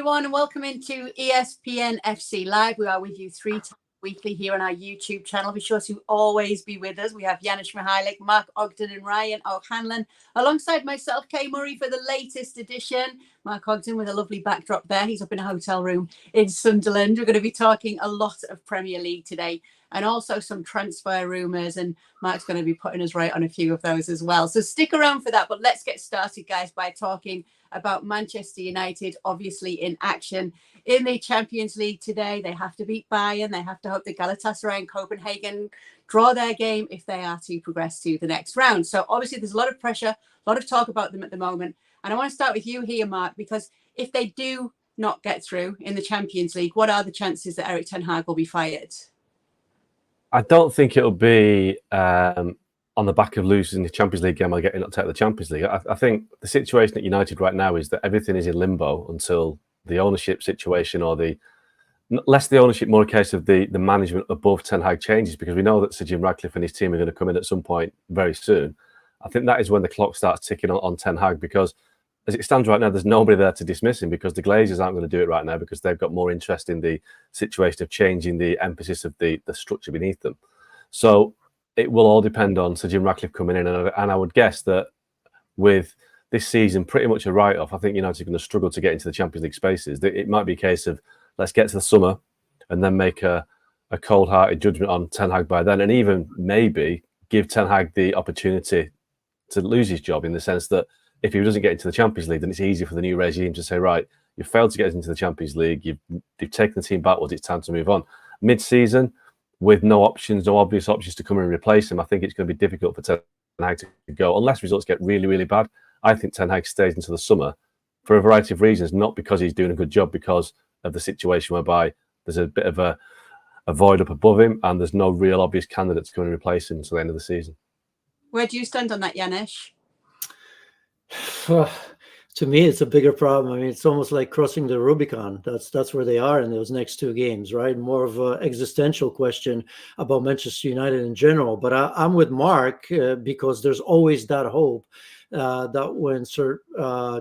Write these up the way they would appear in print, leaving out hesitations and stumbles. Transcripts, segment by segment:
everyone, and welcome into ESPN FC Live. We are with you 3 times weekly here on our YouTube channel. Be sure to always be with us. We have Janusz, Michallik, Mark, Ogden, and Ryan O'Hanlon, alongside myself, Kay Murray, for the latest edition. Mark Ogden with a lovely backdrop there. He's up in a hotel room in Sunderland. We're going to be talking a lot of Premier League today, and also some transfer rumours, and Mark's going to be putting us right on a few of those as well. So stick around for that, but let's get started, guys, by talking about Manchester United, obviously in action in the Champions League today. They have to beat Bayern. They have to hope that Galatasaray and Copenhagen draw their game if they are to progress to the next round. So obviously there's a lot of pressure, a lot of talk about them at the moment. And I want to start with you here, Mark, because if they do not get through in the Champions League, what are the chances that Erik ten Hag will be fired? I don't think it'll be on the back of losing the Champions League game or getting knocked out of the Champions League. I think the situation at United right now is that everything is in limbo until the ownership situation, or less the ownership, more a case of the management above Ten Hag changes, because we know that Sir Jim Ratcliffe and his team are going to come in at some point very soon. I think that is when the clock starts ticking on Ten Hag, because as it stands right now, there's nobody there to dismiss him, because the Glazers aren't going to do it right now, because they've got more interest in the situation of changing the emphasis of the structure beneath them. So it will all depend on Sir Jim Ratcliffe coming in, and I would guess that with this season pretty much a write-off, I think United are going to struggle to get into the Champions League spaces. It might be a case of let's get to the summer and then make a cold-hearted judgment on Ten Hag by then, and even maybe give Ten Hag the opportunity to lose his job, in the sense that if he doesn't get into the Champions League, then it's easier for the new regime to say, right, you've failed to get into the Champions League, you've taken the team backwards, it's time to move on. Mid-season, with no obvious options to come and replace him, I think it's going to be difficult for Ten Hag to go, unless results get really, really bad. I think Ten Hag stays into the summer for a variety of reasons, not because he's doing a good job, because of the situation whereby there's a bit of a void up above him and there's no real obvious candidate to come and replace him until the end of the season. Where do you stand on that, Janusz? To me, it's a bigger problem. I mean, it's almost like crossing the Rubicon. That's where they are in those next 2 games, right? More of an existential question about Manchester United in general. But I'm with Mark because there's always that hope that when Sir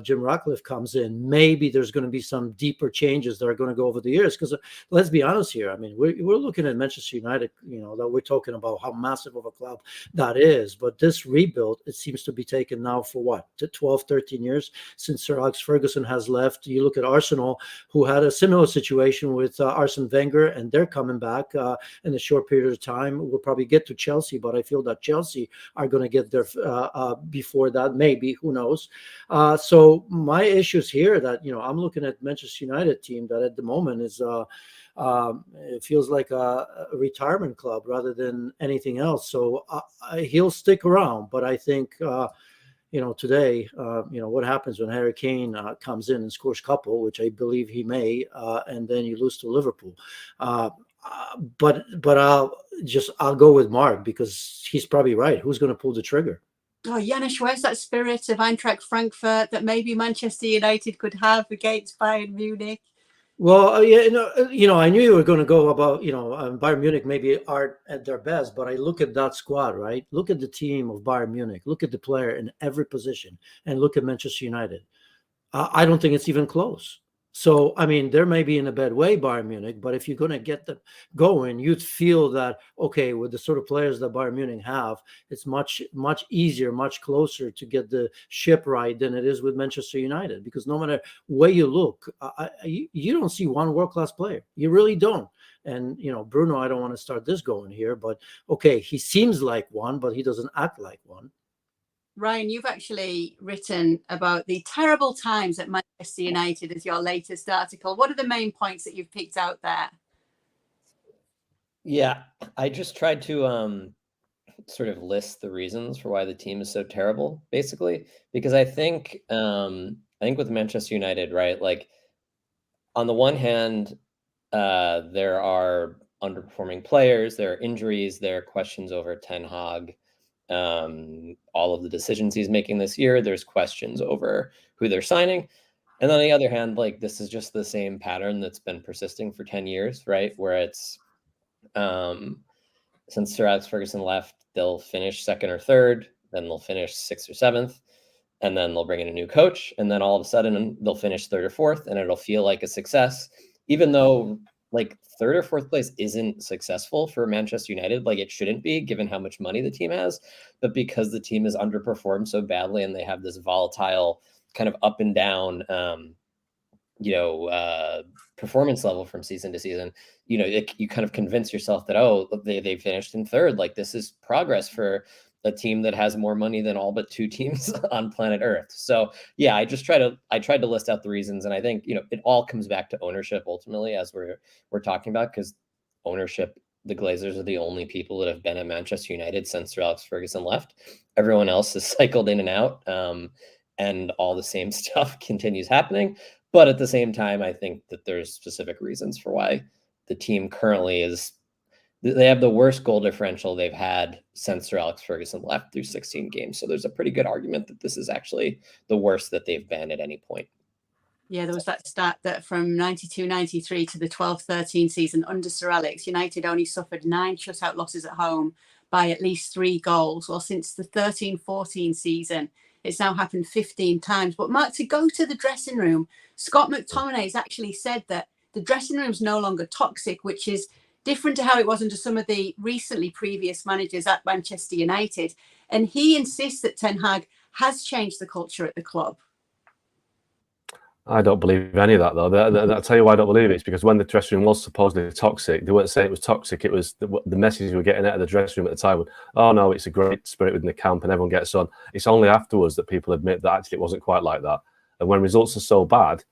Jim Ratcliffe comes in, maybe there's going to be some deeper changes that are going to go over the years. Because let's be honest here. I mean, we're looking at Manchester United, that we're talking about how massive of a club that is. But this rebuild, it seems to be taken now for what, 12, 13 years since Sir Alex Ferguson has left. You look at Arsenal, who had a similar situation with Arsene Wenger, and they're coming back in a short period of time. We'll probably get to Chelsea, but I feel that Chelsea are going to get there before that. Maybe, who knows? So my issues here that, I'm looking at Manchester United team that at the moment is it feels like a retirement club rather than anything else. So he'll stick around, but I think today, what happens when Harry Kane comes in and scores a couple, which I believe he may, and then you lose to Liverpool. But I'll go with Mark, because he's probably right. Who's going to pull the trigger? Oh, Janusz, where's that spirit of Eintracht Frankfurt that maybe Manchester United could have against Bayern Munich? Well, I knew you were going to go about, Bayern Munich maybe aren't at their best, but I look at that squad, right? Look at the team of Bayern Munich. Look at the player in every position, and look at Manchester United. I don't think it's even close. So, I mean, there may be in a bad way, Bayern Munich, but if you're going to get them going, you'd feel that, okay, with the sort of players that Bayern Munich have, it's much, much easier, much closer to get the ship right than it is with Manchester United, because no matter where you look, you don't see one world-class player. You really don't. And, Bruno, I don't want to start this going here, but okay, he seems like one, but he doesn't act like one. Ryan, you've actually written about the terrible times at Manchester United as your latest article. What are the main points that you've picked out there? Yeah, I just tried to sort of list the reasons for why the team is so terrible, basically, because I think with Manchester United, right, like on the one hand, there are underperforming players, there are injuries, there are questions over Ten Hag. All of the decisions he's making this year, there's questions over who they're signing. And on the other hand, like, this is just the same pattern that's been persisting for 10 years, right? Where it's, since Sir Alex Ferguson left, they'll finish second or third, then they'll finish 6th or 7th. and then they'll bring in a new coach, and then all of a sudden they'll finish third or fourth, and it'll feel like a success, even though like third or fourth place isn't successful for Manchester United. Like it shouldn't be, given how much money the team has, but because the team has underperformed so badly and they have this volatile kind of up and down, performance level from season to season, you kind of convince yourself that, oh, they finished in third. Like this is progress for a team that has more money than all but 2 teams on planet Earth. So yeah, I tried to list out the reasons. And I think, it all comes back to ownership ultimately, as we're talking about, because ownership, the Glazers are the only people that have been at Manchester United since Sir Alex Ferguson left. Everyone else has cycled in and out. And all the same stuff continues happening. But at the same time, I think that there's specific reasons for why the team currently they have the worst goal differential they've had since Sir Alex Ferguson left through 16 games. So there's a pretty good argument that this is actually the worst that they've been at any point. Yeah, there was that stat that from 92-93 to the 12-13 season under Sir Alex, United only suffered 9 shutout losses at home by at least 3 goals. Well, since the 13-14 season, it's now happened 15 times. But Mark, to go to the dressing room, Scott McTominay has actually said that the dressing room's no longer toxic, which is different to how it was under some of the previous managers at Manchester United. And he insists that Ten Hag has changed the culture at the club. I don't believe any of that, though. I'll tell you why I don't believe it. It's because when the dressing room was supposedly toxic, they weren't saying it was toxic. It was the message we were getting out of the dressing room at the time was, oh, no, it's a great spirit within the camp and everyone gets on. It's only afterwards that people admit that actually it wasn't quite like that. And when results are so bad,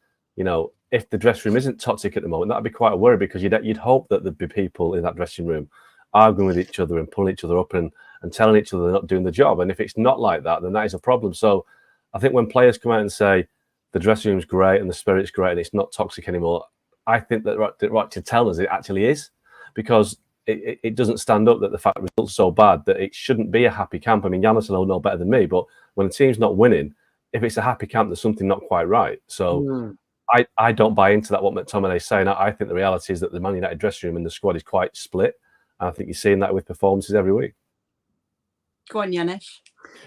if the dressing room isn't toxic at the moment, that'd be quite a worry, because you'd hope that there'd be people in that dressing room arguing with each other and pulling each other up and telling each other they're not doing the job. And if it's not like that, then that is a problem. So I think when players come out and say the dressing room's great and the spirit's great and it's not toxic anymore, I think that right to tell us it actually is, because it doesn't stand up that the fact results are so bad that it shouldn't be a happy camp. I mean, Janusz will know better than me, but when a team's not winning, if it's a happy camp, there's something not quite right. So I don't buy into that, what McTominay's saying. I think the reality is that the Man United dressing room and the squad is quite split. And I think you're seeing that with performances every week. Go on, Janusz.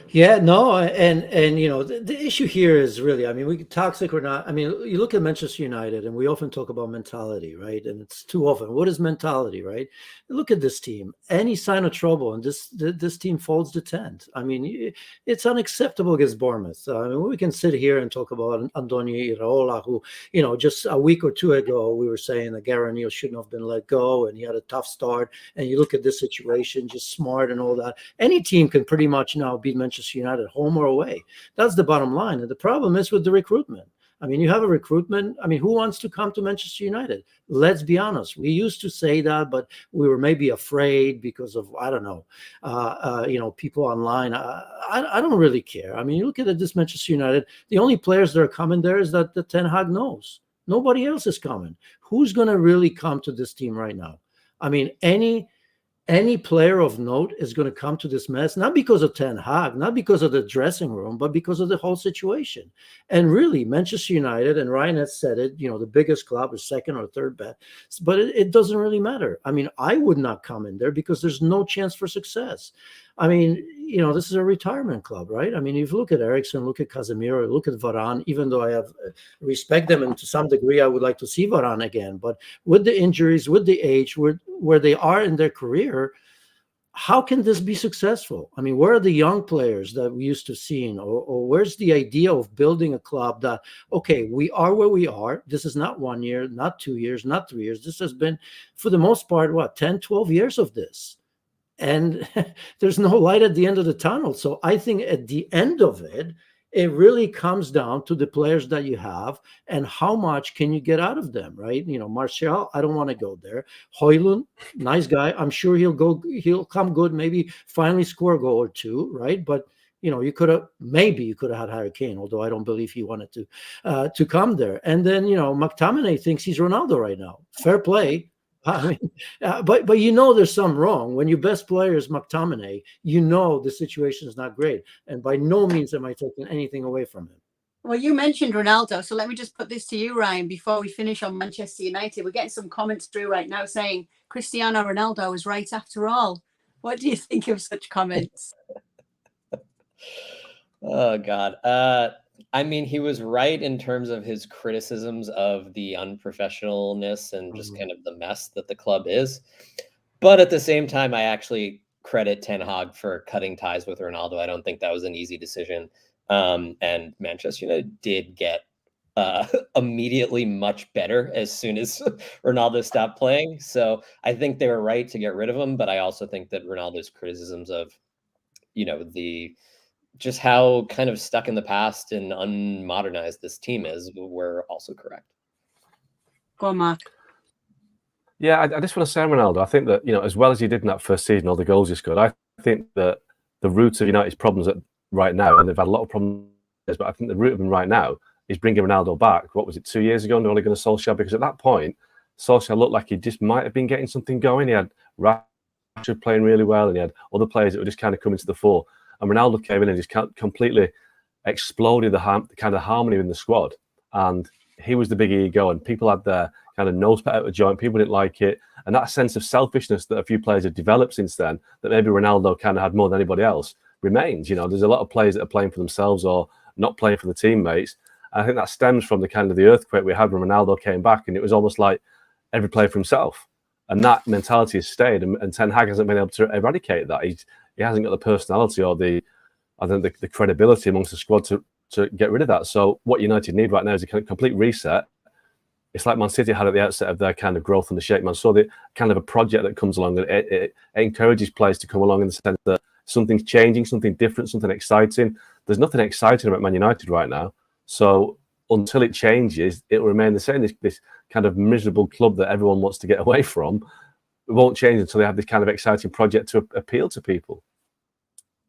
Yeah, no, and the issue here is really, I mean, toxic or not. I mean, you look at Manchester United, and we often talk about mentality, right? And it's too often. What is mentality, right? Look at this team. Any sign of trouble, and this team folds the tent. I mean, it's unacceptable against Bournemouth. I mean, we can sit here and talk about Antonio Iraola, who, just a week or 2 ago, we were saying that Gary O'Neill shouldn't have been let go, and he had a tough start. And you look at this situation, just smart and all that. Any team can pretty much now beat Manchester United home or away. That's the bottom line. And the problem is with the recruitment. I mean, you have a recruitment. I mean, who wants to come to Manchester United? Let's be honest. We used to say that, but we were maybe afraid because of, I don't know, people online. I don't really care. I mean, you look at this Manchester United, the only players that are coming there is that the Ten Hag knows. Nobody else is coming. Who's going to really come to this team right now? I mean, any player of note is going to come to this mess, not because of Ten Hag, not because of the dressing room, but because of the whole situation. And really, Manchester United, and Ryan has said it, the biggest club is second or third best, but it doesn't really matter. I mean, I would not come in there because there's no chance for success. I mean, this is a retirement club, right? I mean, if you look at Eriksen, look at Casemiro, look at Varane, even though I have respect them, and to some degree, I would like to see Varane again. But with the injuries, with the age, where they are in their career, how can this be successful? I mean, where are the young players that we used to see, or where's the idea of building a club that, okay, we are where we are. This is not 1 year, not 2 years, not 3 years. This has been, for the most part, 10, 12 years of this. And there's no light at the end of the tunnel. So I think at the end of it, it really comes down to the players that you have and how much can you get out of them, right? Martial, I don't want to go there. Højlund, nice guy. I'm sure he'll come good, maybe finally score a goal or two, right? But you could have had Harry Kane, although I don't believe he wanted to come there. And then McTominay thinks he's Ronaldo right now. Fair play. I mean, but there's something wrong when your best player is McTominay. The situation is not great, and by no means am I taking anything away from him. Well, you mentioned Ronaldo, so let me just put this to you, Ryan, before we finish on Manchester United. We're getting some comments through right now saying Cristiano Ronaldo was right after all. What do you think of such comments? Oh God. I mean, he was right in terms of his criticisms of the unprofessionalness and just kind of the mess that the club is. But at the same time, I actually credit Ten Hag for cutting ties with Ronaldo. I don't think that was an easy decision. And Manchester United did get immediately much better as soon as Ronaldo stopped playing. So I think they were right to get rid of him. But I also think that Ronaldo's criticisms of, the just how kind of stuck in the past and unmodernized this team is were also correct. Go on, Mark. Yeah, I just want to say on Ronaldo, I think that, as well as he did in that first season, all the goals he scored, I think that the root of United's problems right now, and they've had a lot of problems, but I think the root of them right now is bringing Ronaldo back. What was it, 2 years ago, and they're only going to Solskjaer? Because at that point, Solskjaer looked like he just might have been getting something going. He had Rashford playing really well, and he had other players that were just kind of coming to the fore. And Ronaldo came in and just completely exploded the kind of harmony in the squad. And he was the big ego, and people had their kind of nose put out of joint. People didn't like it. And that sense of selfishness that a few players have developed since then, that maybe Ronaldo kind of had more than anybody else, remains. There's a lot of players that are playing for themselves or not playing for the teammates. And I think that stems from the kind of the earthquake we had when Ronaldo came back, and it was almost like every player for himself. And that mentality has stayed, and Ten Hag hasn't been able to eradicate that. He hasn't got the personality or the credibility amongst the squad to get rid of that. So what United need right now is a complete reset. It's like Man City had at the outset of their kind of growth in the shape, man. So the kind of a project that comes along, and it encourages players to come along in the sense that something's changing, something different, something exciting. There's nothing exciting about Man United right now. So until it changes, it will remain the same. This kind of miserable club that everyone wants to get away from, it won't change until they have this kind of exciting project to appeal to people.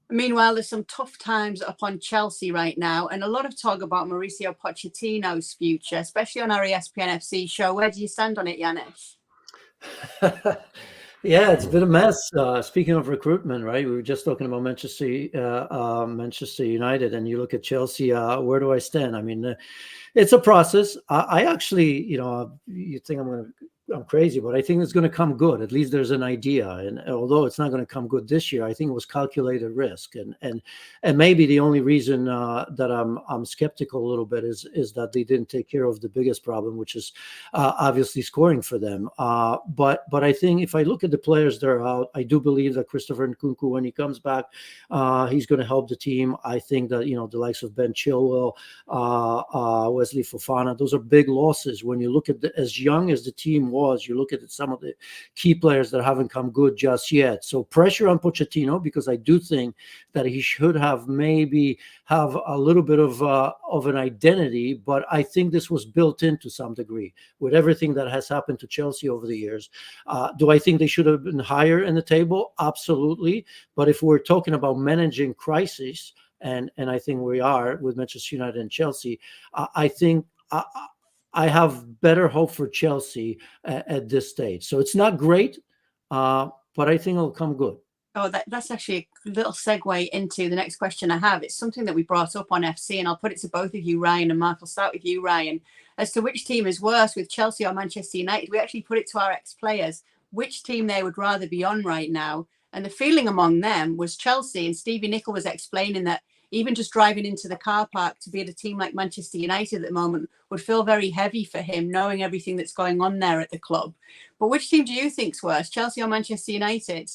Meanwhile, there's some tough times upon Chelsea right now, and a lot of talk about Mauricio Pochettino's future, especially on our ESPN FC show. Where do you stand on it, Janusz? Yeah, it's been a mess. Speaking of recruitment, right? We were just talking about Manchester United, and you look at Chelsea. Where do I stand? I mean, it's a process. I actually, you think I'm crazy, but I think it's going to come good. At least there's an idea, and although it's not going to come good this year, I think it was calculated risk, and maybe the only reason that I'm skeptical a little bit is that they didn't take care of the biggest problem, which is obviously scoring for them. But I think if I look at the players that are out, I do believe that Christopher Nkunku, when he comes back, he's going to help the team. I think that the likes of Ben Chilwell, Wesley Fofana, those are big losses. When you look at as young as the team was, you look at some of the key players that haven't come good just yet. So pressure on Pochettino, because I do think that he should have maybe have a little bit of an identity, but I think this was built in to some degree with everything that has happened to Chelsea over the years. Do I think they should have been higher in the table? Absolutely. But if we're talking about managing crisis, and I think we are with Manchester United and Chelsea, I think I have better hope for Chelsea at this stage. So it's not great, but I think it'll come good. Oh, that's actually a little segue into the next question I have. It's something that we brought up on FC, and I'll put it to both of you, Ryan and Mark. I'll start with you, Ryan. As to which team is worse, with Chelsea or Manchester United, we actually put it to our ex-players, which team they would rather be on right now. And the feeling among them was Chelsea, and Stevie Nicol was explaining that even just driving into the car park to be at a team like Manchester United at the moment would feel very heavy for him, knowing everything that's going on there at the club. But which team do you think's worse, Chelsea or Manchester United?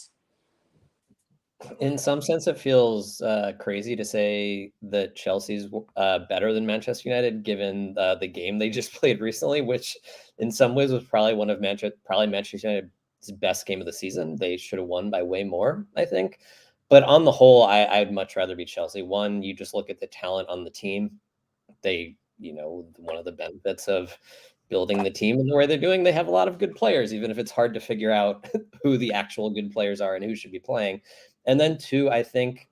In some sense, it feels crazy to say that Chelsea's better than Manchester United, given the game they just played recently, which in some ways was probably one of Manchester United's best game of the season. They should have won by way more, I think. But on the whole, I'd much rather be Chelsea. One, you just look at the talent on the team. They, one of the benefits of building the team and the way they're doing, they have a lot of good players, even if it's hard to figure out who the actual good players are and who should be playing. And then two, I think,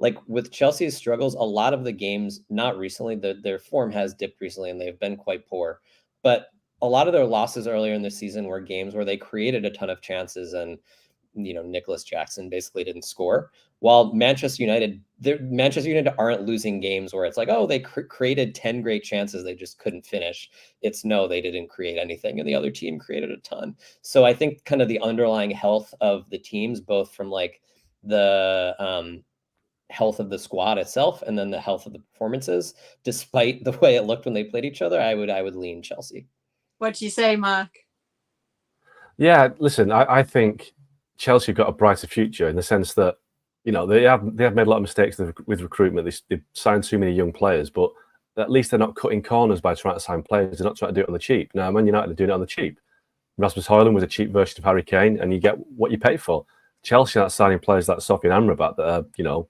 like with Chelsea's struggles, a lot of the games, not recently, their form has dipped recently and they've been quite poor. But a lot of their losses earlier in the season were games where they created a ton of chances and Nicholas Jackson basically didn't score. While Manchester United aren't losing games where it's like, oh, they created 10 great chances, they just couldn't finish. It's no, they didn't create anything, and the other team created a ton. So I think kind of the underlying health of the teams, both from like the health of the squad itself and then the health of the performances, despite the way it looked when they played each other, I would lean Chelsea. What do you say, Mark? Yeah, listen, I think Chelsea have got a brighter future in the sense that, you know, they have made a lot of mistakes with recruitment. They've signed too many young players, but at least they're not cutting corners by trying to sign players. They're not trying to do it on the cheap. Now, Man United are doing it on the cheap. Rasmus Højlund was a cheap version of Harry Kane, and you get what you pay for. Chelsea are signing players like Sofian Amrabat that are, you know,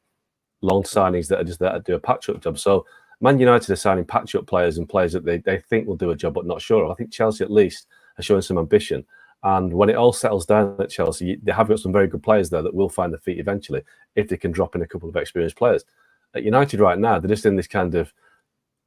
loan signings that are just there to do a patch-up job. So Man United are signing patch-up players and players that they think will do a job but not sure of. I think Chelsea at least are showing some ambition. And when it all settles down at Chelsea, they have got some very good players there that will find their feet eventually if they can drop in a couple of experienced players. At United right now, they're just in this kind of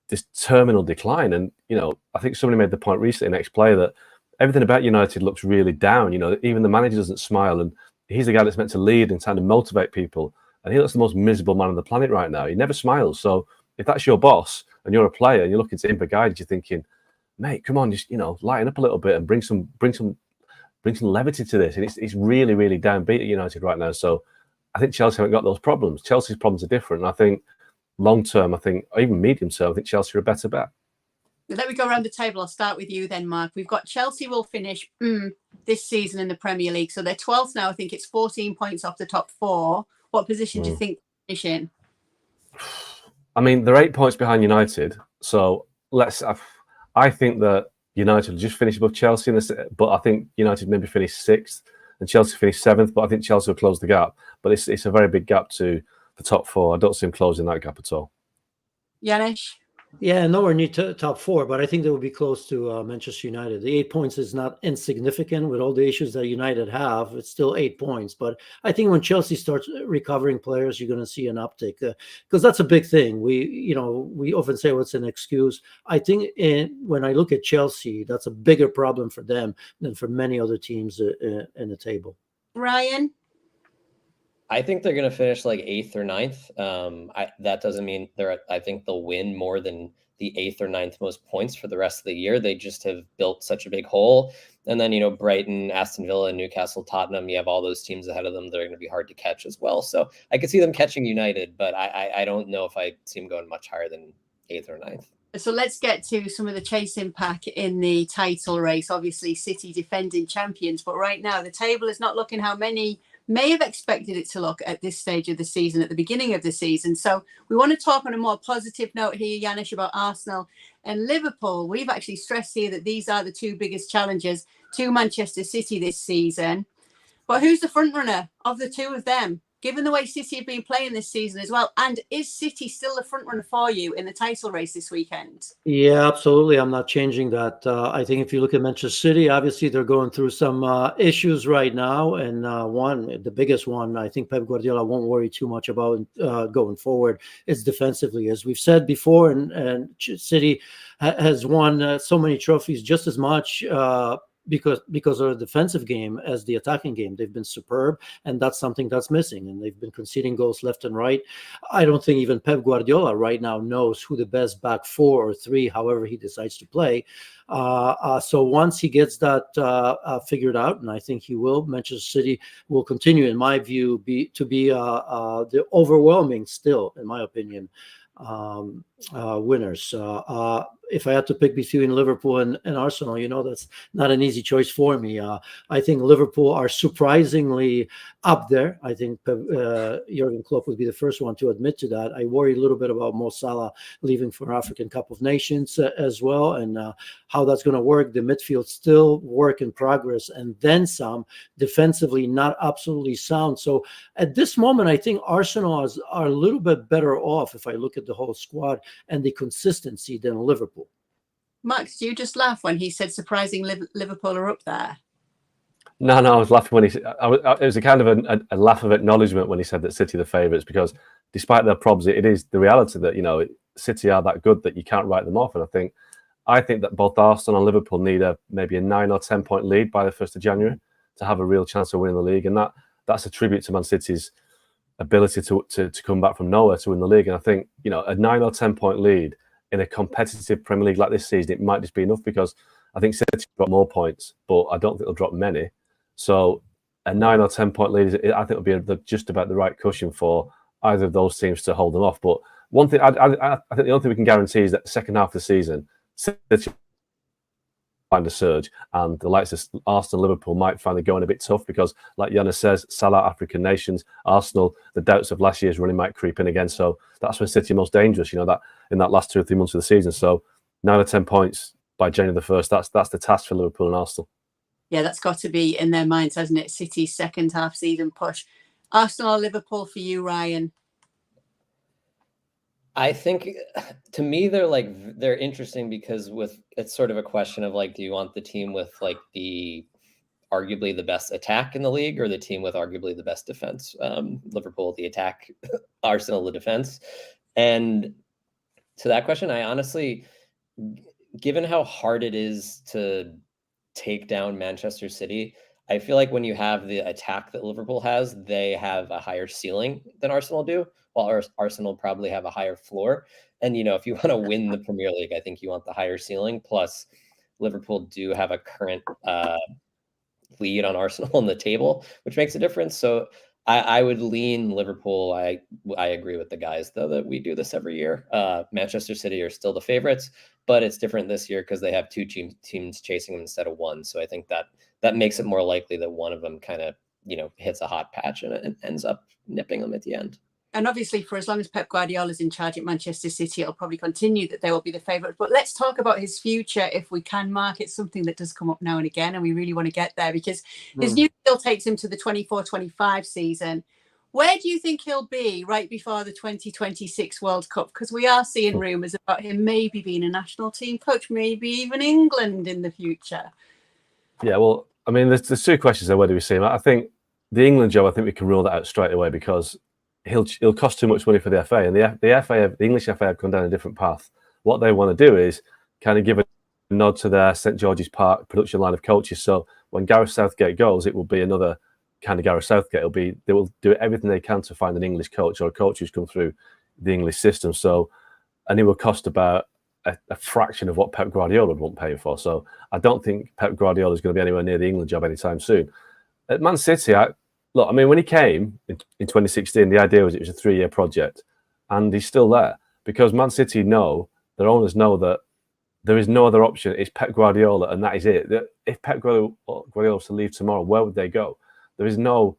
this terminal decline. And, you know, I think somebody made the point recently in X-Play that everything about United looks really down. You know, even the manager doesn't smile, and he's the guy that's meant to lead and kind of motivate people. And he looks the most miserable man on the planet right now. He never smiles. So if that's your boss and you're a player and you're looking to him for guidance, you're thinking, mate, come on, just, you know, lighten up a little bit and bring some levity to this. And it's really, really downbeat at United right now. So I think Chelsea haven't got those problems. Chelsea's problems are different. And I think long term, or even medium term, I think Chelsea are a better bet. Let me go around the table. I'll start with you then, Mark. We've got Chelsea will finish this season in the Premier League. So they're 12th now. I think it's 14 points off the top 4. What position do you think they finish in? I mean, they're 8 points behind United. So I think that United will just finish above Chelsea, but I think United maybe finish 6th and Chelsea finish 7th. But I think Chelsea will close the gap. But it's a very big gap to the top 4. I don't see them closing that gap at all. Janusz? Yeah, nowhere near top 4, but I think they will be close to Manchester United. The 8 points is not insignificant with all the issues that United have. It's still 8 points, but I think when Chelsea starts recovering players, you're going to see an uptick because that's a big thing. We often say, well, it's an excuse. I think when I look at Chelsea, that's a bigger problem for them than for many other teams in the table. Ryan? I think they're going to finish like 8th or 9th. That doesn't mean I think they'll win more than the 8th or 9th most points for the rest of the year. They just have built such a big hole. And then, you know, Brighton, Aston Villa, Newcastle, Tottenham, you have all those teams ahead of them that are going to be hard to catch as well. So I could see them catching United, but I don't know if I see them going much higher than 8th or 9th. So let's get to some of the chasing pack in the title race. Obviously, City defending champions, but right now the table is not looking how many may have expected it to look at this stage of the season, at the beginning of the season. So we want to talk on a more positive note here, Janusz, about Arsenal and Liverpool. We've actually stressed here that these are the 2 biggest challenges to Manchester City this season. But who's the front runner of the 2 of them, given the way City have been playing this season as well? And is City still the front runner for you in the title race this weekend? Yeah, absolutely. I'm not changing that. I think if you look at Manchester City, obviously they're going through some issues right now. And the biggest one, I think Pep Guardiola won't worry too much about going forward, is defensively. As we've said before, and City has won so many trophies just as much because of the defensive game as the attacking game. They've been superb, and that's something that's missing, and they've been conceding goals left and right. I don't think even Pep Guardiola right now knows who the best back 4 or 3, however he decides to play. So once he gets that figured out, and I think he will, Manchester City will continue, in my view, to be the overwhelming, still, in my opinion, winners. If I had to pick between Liverpool and Arsenal, you know, that's not an easy choice for me. I think Liverpool are surprisingly up there. I think Jurgen Klopp would be the first one to admit to that. I worry a little bit about Mo Salah leaving for African Cup of Nations as well, and how that's going to work. The midfield still work in progress, and then some. Defensively, not absolutely sound. So at this moment, I think Arsenal are a little bit better off if I look at the whole squad and the consistency than Liverpool. Max, do you just laugh when he said surprising Liverpool are up there? No, I was laughing when he said, it was a kind of a laugh of acknowledgement when he said that City are the favourites, because despite their problems, it is the reality that, you know, City are that good that you can't write them off. And I think that both Arsenal and Liverpool need maybe a 9 or 10 point lead by the 1st of January to have a real chance of winning the league. And that's a tribute to Man City's ability to come back from nowhere to win the league. And I think, you know, a 9 or 10 point lead in a competitive Premier League like this season, it might just be enough, because I think City drop more points, but I don't think they'll drop many. So a 9 or 10 point lead, I think, will be just about the right cushion for either of those teams to hold them off. But one thing, I think the only thing we can guarantee is that the second half of the season, City find a surge, and the likes of Arsenal, Liverpool might find it going a bit tough because, like Janusz says, Salah, African nations, Arsenal, the doubts of last year's running might creep in again. So that's when City are most dangerous, that in that last 2 or 3 months of the season. So 9 or 10 points by January the 1st, that's the task for Liverpool and Arsenal. Yeah, that's got to be in their minds, hasn't it? City's second half season push. Arsenal or Liverpool for you, Ryan? I think, to me, they're interesting because it's sort of a question of do you want the team with the arguably the best attack in the league or the team with arguably the best defense? Liverpool, the attack, Arsenal, the defense. And to that question, I honestly, given how hard it is to take down Manchester City, I feel like when you have the attack that Liverpool has, they have a higher ceiling than Arsenal do, while Arsenal probably have a higher floor. And, if you want to win the Premier League, I think you want the higher ceiling. Plus, Liverpool do have a current lead on Arsenal on the table, which makes a difference. So I would lean Liverpool. I agree with the guys, though, that we do this every year. Manchester City are still the favorites, but it's different this year because they have two teams chasing them instead of one. So I think that makes it more likely that one of them kind of, hits a hot patch and ends up nipping them at the end. And obviously, for as long as Pep Guardiola is in charge at Manchester City, it'll probably continue that they will be the favourite. But let's talk about his future, if we can, Mark. It's something that does come up now and again, and we really want to get there because his new deal takes him to the 24-25 season. Where do you think he'll be right before the 2026 World Cup? Because we are seeing rumours about him maybe being a national team coach, maybe even England in the future. Yeah, well, I mean, there's 2 questions there. Where do we see him? I think the England job, I think we can rule that out straight away because he'll cost too much money for the FA, and the English FA have gone down a different path. What they want to do is kind of give a nod to their St George's Park production line of coaches. So when Gareth Southgate goes, it will be another kind of Gareth Southgate. They will do everything they can to find an English coach or a coach who's come through the English system. So, and it will cost about a fraction of what Pep Guardiola would want paying for. So I don't think Pep Guardiola is going to be anywhere near the England job anytime soon. At Man City, when he came in 2016, the idea was it was a 3-year project, and he's still there because Man City their owners know that there is no other option. It's Pep Guardiola, and that is it. If Pep Guardiola was to leave tomorrow, where would they go? There is no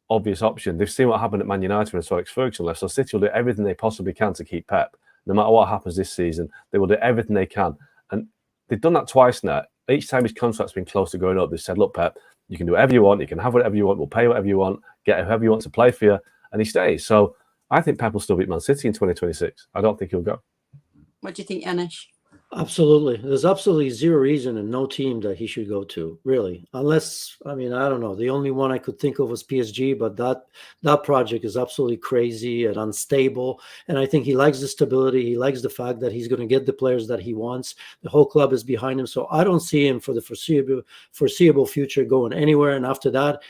obvious option. They've seen what happened at Man United when Sir Alex Ferguson left, so City will do everything they possibly can to keep Pep. No matter what happens this season, they will do everything they can, and they've done that twice now. Each time his contract's been close to going up, they said, "Look, Pep, you can do whatever you want. You can have whatever you want. We'll pay whatever you want. Get whoever you want to play for you," and he stays. So I think Pep will still beat Man City in 2026. I don't think he'll go. What do you think, Janusz? Absolutely. There's absolutely zero reason and no team that he should go to, really. Unless, I don't know. The only one I could think of was PSG, but that project is absolutely crazy and unstable. And I think he likes the stability. He likes the fact that he's going to get the players that he wants. The whole club is behind him. So I don't see him for the foreseeable future going anywhere. And after that,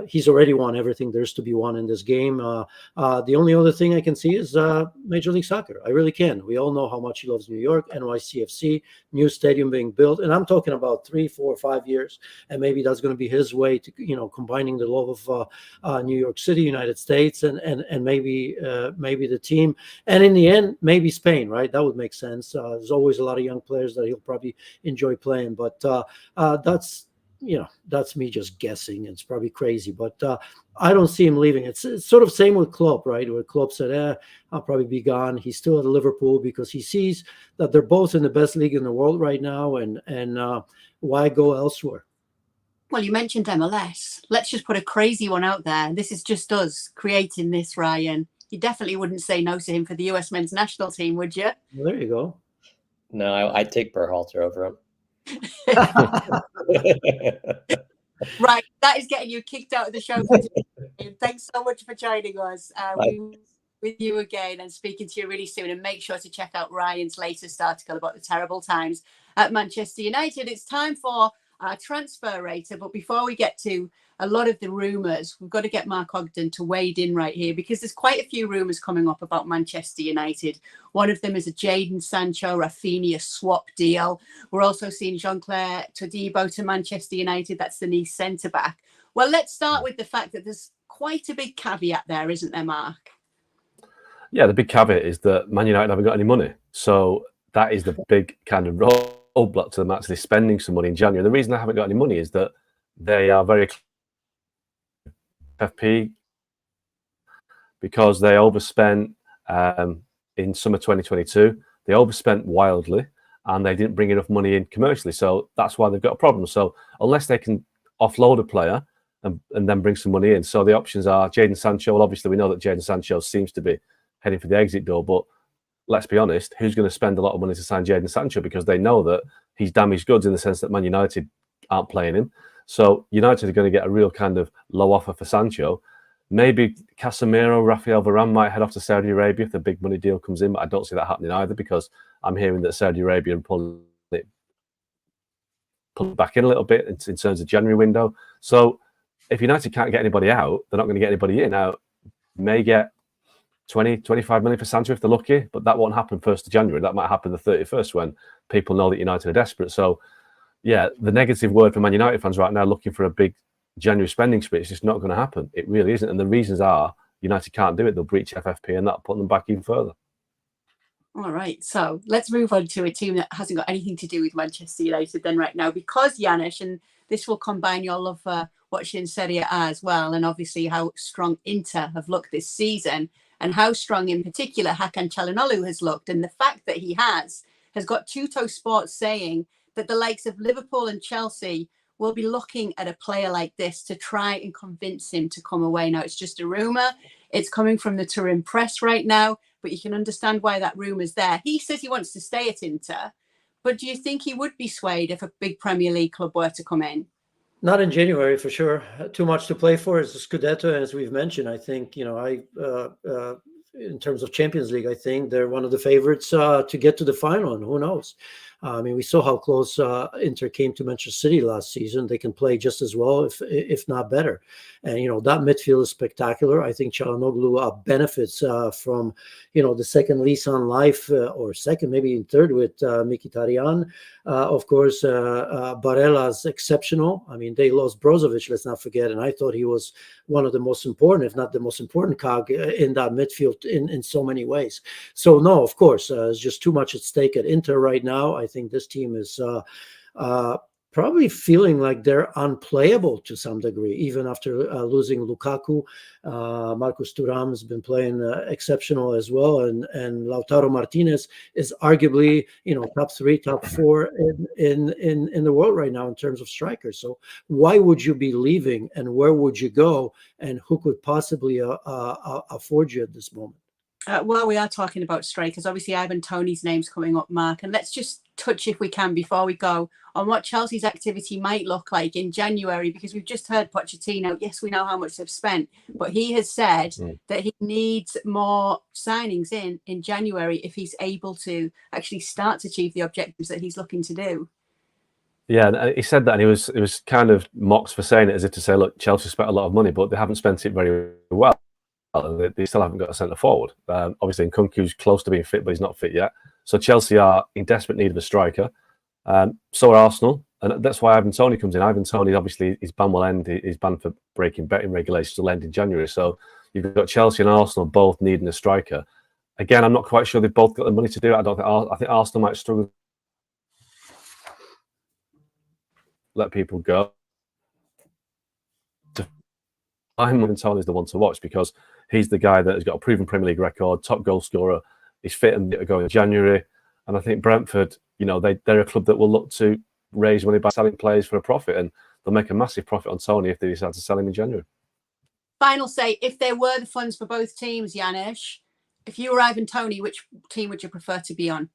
he's already won everything there's to be won in this game. The only other thing I can see is Major League Soccer. I really can. We all know how much he loves New York, NYCFC, new stadium being built. And I'm talking about 3, 4, 5 years. And maybe that's going to be his way to, combining the love of New York City, United States, and maybe the team. And in the end, maybe Spain, right? That would make sense. There's always a lot of young players that he'll probably enjoy playing. But that's me just guessing. It's probably crazy, but I don't see him leaving. It's sort of same with Klopp, right? Where Klopp said, I'll probably be gone. He's still at Liverpool because he sees that they're both in the best league in the world right now, and why go elsewhere? Well, you mentioned MLS. Let's just put a crazy one out there. This is just us creating this, Ryan. You definitely wouldn't say no to him for the US men's national team, would you? Well, there you go. No, I'd take Berhalter over him. Right, that is getting you kicked out of the show for today. Thanks so much for joining us. We'll be with you again and speaking to you really soon. And make sure to check out Ryan's latest article about the terrible times at Manchester United. It's time for our transfer rater, but before we get to a lot of the rumours, we've got to get Mark Ogden to wade in right here because there's quite a few rumours coming up about Manchester United. One of them is a Jadon Sancho Rafinha swap deal. We're also seeing Jean-Claire Todibo to Manchester United. That's the Nice centre-back. Well, let's start with the fact that there's quite a big caveat there, isn't there, Mark? Yeah, the big caveat is that Man United haven't got any money. So that is the big kind of roadblock to them actually spending some money in January. The reason they haven't got any money is that they are very FP because they overspent in summer 2022. They overspent wildly and they didn't bring enough money in commercially. So that's why they've got a problem. So unless they can offload a player and then bring some money in. So the options are Jadon Sancho. Well, obviously we know that Jadon Sancho seems to be heading for the exit door, but let's be honest, who's going to spend a lot of money to sign Jadon Sancho? Because they know that he's damaged goods in the sense that Man United aren't playing him. So United are going to get a real kind of low offer for Sancho. Maybe Casemiro, Rafael Varane might head off to Saudi Arabia if the big money deal comes in, but I don't see that happening either because I'm hearing that Saudi Arabia are pulling it back in a little bit in terms of January window. So if United can't get anybody out, they're not going to get anybody in. Now, may get 20, 25 million for Sancho if they're lucky, but that won't happen 1st of January. That might happen the 31st when people know that United are desperate. So, yeah, the negative word for Man United fans right now looking for a big January spending spree, it's just not going to happen. It really isn't. And the reasons are United can't do it. They'll breach FFP and that'll put them back even further. All right, so let's move on to a team that hasn't got anything to do with Manchester United then right now, because Janusz, and this will combine your love for watching Serie A as well, and obviously how strong Inter have looked this season, and how strong in particular Hakan Çalhanoğlu has looked, and the fact that he has got Tutto Sports saying that the likes of Liverpool and Chelsea will be looking at a player like this to try and convince him to come away. Now, it's just a rumour. It's coming from the Turin press right now, but you can understand why that rumour's there. He says he wants to stay at Inter, but do you think he would be swayed if a big Premier League club were to come in? Not in January, for sure. Too much to play for. It's a Scudetto, as we've mentioned. I think, in terms of Champions League, I think they're one of the favorites to get to the final, and who knows? I mean, we saw how close Inter came to Manchester City last season. They can play just as well, if not better. And, that midfield is spectacular. I think Çalhanoğlu benefits from, the second lease on life, or second, maybe third with Mkhitaryan. Of course, Barella's exceptional. I mean, they lost Brozovic, let's not forget. And I thought he was one of the most important, if not the most important cog in that midfield in so many ways. So, no, of course, there's just too much at stake at Inter right now. I think this team is probably feeling like they're unplayable to some degree, even after losing Lukaku. Marcus Thuram has been playing exceptional as well, and Lautaro Martinez is arguably top 3, top 4 in the world right now in terms of strikers. So why would you be leaving, and where would you go, and who could possibly afford you at this moment? Well, we are talking about strikers. Obviously, Ivan Toney's name's coming up, Mark. And let's just touch, if we can, before we go, on what Chelsea's activity might look like in January, because we've just heard Pochettino. Yes, we know how much they've spent, but he has said that he needs more signings in January if he's able to actually start to achieve the objectives that he's looking to do. Yeah, and he said that, and he was kind of mocked for saying it as if to say, look, Chelsea spent a lot of money, but they haven't spent it very well. They still haven't got a centre forward. Obviously, Nkunku's close to being fit, but he's not fit yet. So Chelsea are in desperate need of a striker. So are Arsenal, and that's why Ivan Toney comes in. Ivan Toney, obviously, his ban will end. He's banned for breaking betting regulations will end in January. So you've got Chelsea and Arsenal both needing a striker. Again, I'm not quite sure they've both got the money to do it. I think Arsenal might struggle to let people go. Ivan Toney is the one to watch because he's the guy that has got a proven Premier League record, top goal scorer. He's fit and going in January. And I think Brentford, they're a club that will look to raise money by selling players for a profit, and they'll make a massive profit on Toney if they decide to sell him in January. Final say, if there were the funds for both teams, Janusz, if you were Ivan Toney, which team would you prefer to be on?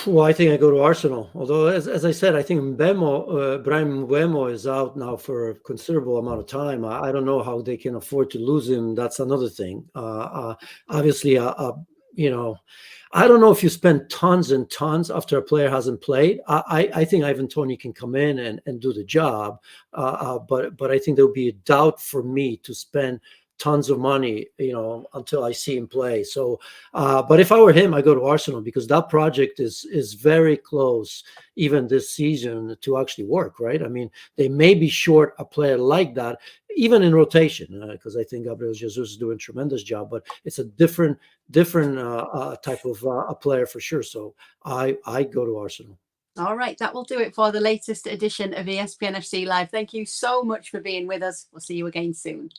Well, I think I go to Arsenal. Although, as I said, I think Brahim Mbeumo is out now for a considerable amount of time. I don't know how they can afford to lose him. That's another thing. Obviously, I don't know if you spend tons and tons after a player hasn't played. I think Ivan Toney can come in and do the job. But I think there would be a doubt for me to spend tons of money, until I see him play. So, but if I were him, I go to Arsenal, because that project is very close, even this season, to actually work, right? I mean, they may be short a player like that, even in rotation, because I think Gabriel Jesus is doing a tremendous job, but it's a different type of a player for sure. So I go to Arsenal. All right, that will do it for the latest edition of ESPN FC Live. Thank you so much for being with us. We'll see you again soon.